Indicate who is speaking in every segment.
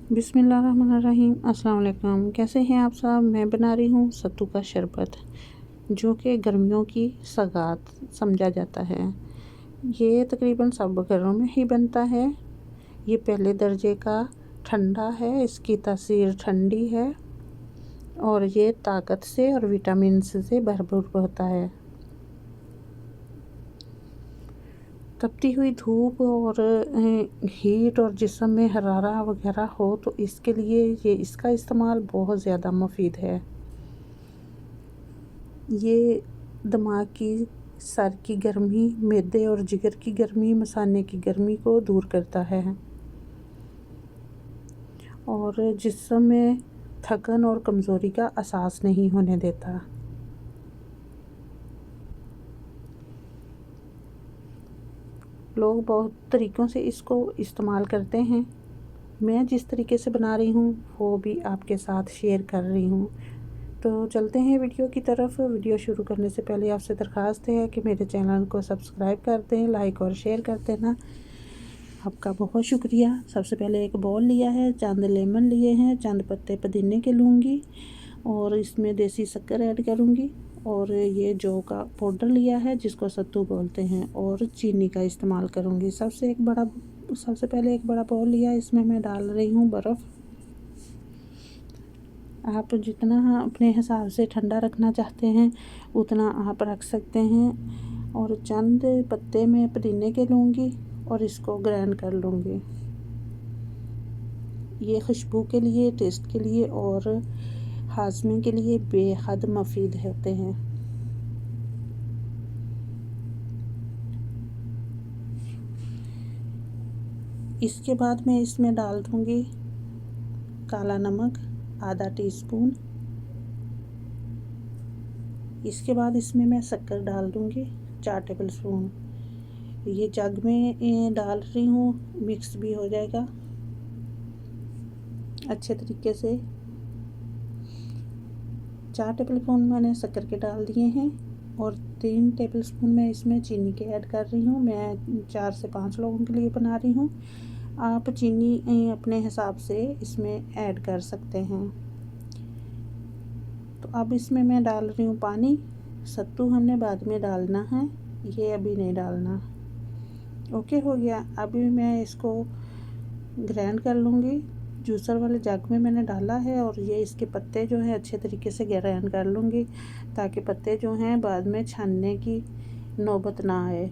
Speaker 1: बिस्मिल्लाहिर्रहमानिर्रहीम। अस्सलाम वालेकुम। कैसे हैं आप सब। मैं बना रही हूँ सत्तू का शरबत, जो कि गर्मियों की सौगात समझा जाता है। ये तकरीबन सब घरों में ही बनता है। ये पहले दर्जे का ठंडा है, इसकी तासीर ठंडी है और ये ताकत से और विटामिन से भरपूर होता है। तपती हुई धूप और हीट और जिस्म में हरारा वगैरह हो तो इसके लिए इसका इस्तेमाल बहुत ज़्यादा मुफीद है। ये दिमाग की, सर की गर्मी, मैदे और जिगर की गर्मी, मसाने की गर्मी को दूर करता है और जिस्म में थकन और कमज़ोरी का एहसास नहीं होने देता। लोग बहुत तरीक़ों से इसको इस्तेमाल करते हैं। मैं जिस तरीके से बना रही हूँ वो भी आपके साथ शेयर कर रही हूँ। तो चलते हैं वीडियो की तरफ। वीडियो शुरू करने से पहले आपसे दरख्वास्त है कि मेरे चैनल को सब्सक्राइब कर दें, लाइक और शेयर कर देना। आपका बहुत शुक्रिया। सबसे पहले एक बॉल लिया है, चंद लेमन लिए हैं, चंद पत्ते पुदीने के लूँगी और इसमें देसी शक्कर ऐड करूँगी और ये जौ का पाउडर लिया है जिसको सत्तू बोलते हैं और चीनी का इस्तेमाल करूँगी। सबसे पहले एक बड़ा बाउल लिया, इसमें मैं डाल रही हूँ बर्फ़। आप जितना अपने हिसाब से ठंडा रखना चाहते हैं उतना आप रख सकते हैं। और चंद पत्ते मैं पुदीने के लूँगी और इसको ग्राइंड कर लूँगी। ये खुशबू के लिए, टेस्ट के लिए और हाजमे के लिए बेहद मुफीद होते हैं। इसके बाद मैं इसमें डाल दूँगी काला नमक आधा टीस्पून। इसके बाद इसमें मैं शक्कर डाल दूँगी 4 टेबल स्पून। ये जग में डाल रही हूँ, मिक्स भी हो जाएगा अच्छे तरीके से। 4 टेबल स्पून मैंने शक्कर के डाल दिए हैं और 3 टेबल स्पून मैं इसमें चीनी के ऐड कर रही हूँ। मैं 4 से 5 लोगों के लिए बना रही हूँ। आप चीनी अपने हिसाब से इसमें ऐड कर सकते हैं। तो अब इसमें मैं डाल रही हूँ पानी। सत्तू हमने बाद में डालना है, ये अभी नहीं डालना। ओके, हो गया। अभी मैं इसको ग्राइंड कर लूँगी। जूसर वाले जग में मैंने डाला है और ये इसके पत्ते जो है अच्छे तरीके से ग्राइंड कर लूँगी ताकि पत्ते जो हैं बाद में छानने की नौबत ना आए।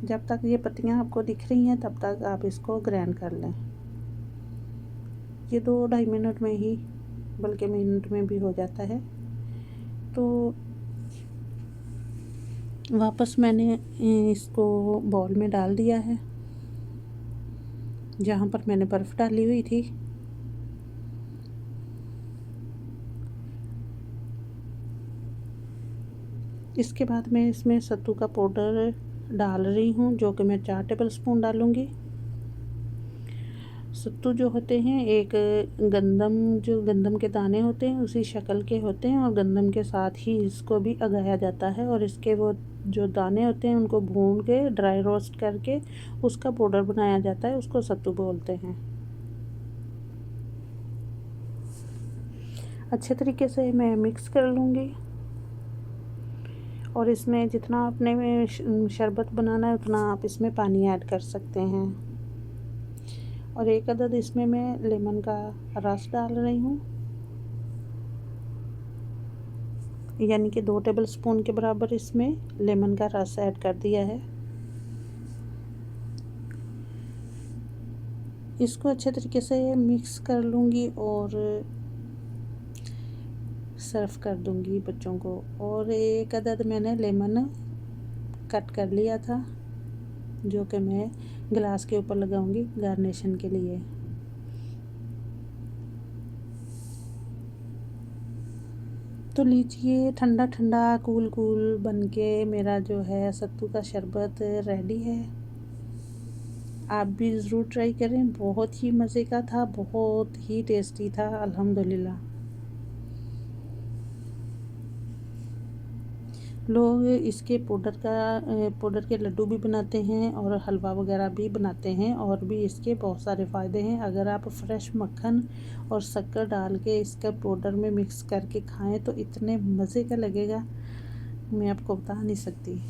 Speaker 1: जब तक ये पत्तियाँ आपको दिख रही हैं तब तक आप इसको ग्राइंड कर लें। ये 2-2.5 मिनट में ही, बल्कि मिनट में भी हो जाता है। तो वापस मैंने इसको बाउल में डाल दिया है जहाँ पर मैंने बर्फ़ डाली हुई थी। इसके बाद मैं इसमें सत्तू का पाउडर डाल रही हूँ जो कि मैं 4 टेबल स्पून डालूँगी। सत्तू जो होते हैं एक गंदम के दाने होते हैं उसी शक्ल के होते हैं और गंदम के साथ ही इसको भी उगाया जाता है और इसके वो जो दाने होते हैं उनको भून के ड्राई रोस्ट करके उसका पाउडर बनाया जाता है, उसको सत्तू बोलते हैं। अच्छे तरीके से मैं मिक्स कर लूँगी और इसमें जितना आपने शरबत बनाना है उतना आप इसमें पानी ऐड कर सकते हैं। और 1 अदद इसमें मैं लेमन का रस डाल रही हूँ, यानी कि 2 टेबल स्पून के बराबर इसमें लेमन का रस ऐड कर दिया है। इसको अच्छे तरीके से मिक्स कर लूँगी और सर्व कर दूँगी बच्चों को। और 1 अदद मैंने लेमन कट कर लिया था जो कि मैं गिलास के ऊपर लगाऊंगी गार्निशन के लिए। तो लीजिए, ठंडा ठंडा कूल कूल बनके मेरा जो है सत्तू का शरबत रेडी है। आप भी ज़रूर ट्राई करें। बहुत ही मज़े का था, बहुत ही टेस्टी था अल्हम्दुलिल्लाह। लोग इसके पाउडर के लड्डू भी बनाते हैं और हलवा वगैरह भी बनाते हैं, और भी इसके बहुत सारे फ़ायदे हैं। अगर आप फ्रेश मक्खन और शक्कर डाल के इसका पाउडर में मिक्स करके खाएं तो इतने मज़े का लगेगा, मैं आपको बता नहीं सकती।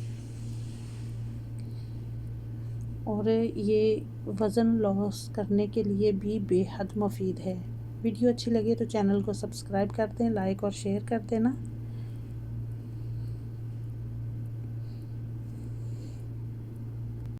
Speaker 1: और ये वज़न लॉस करने के लिए भी बेहद मुफीद है। वीडियो अच्छी लगे तो चैनल को सब्सक्राइब कर दें, लाइक और शेयर कर देना।